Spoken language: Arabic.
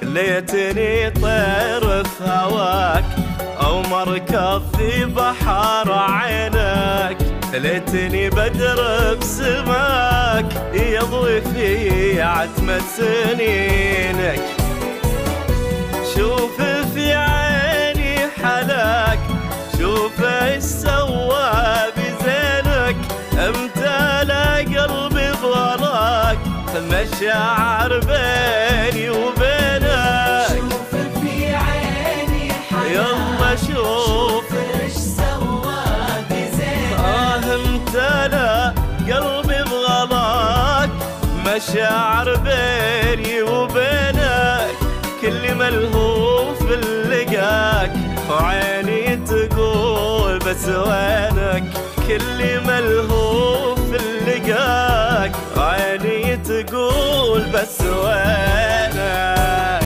ليتني طير في هواك أو مركب في بحر عينك، ليتني بدر بسماك يضوي في عتمة سنينك. شوف في عيني حلاك، شوف ايش سوى بزينك، امتلا قلبي بغلاك مشاعر بيني وبينك. شوف في عيني حلاك، يلا شوف ايش سوى بزينك، امتلا قلبي بغلاك مشاعر بيني وبينك. كل ملهوف لقاك وعيني تقول بس وينك، كل ملهوف لقاك وعيني تقول بس وينك.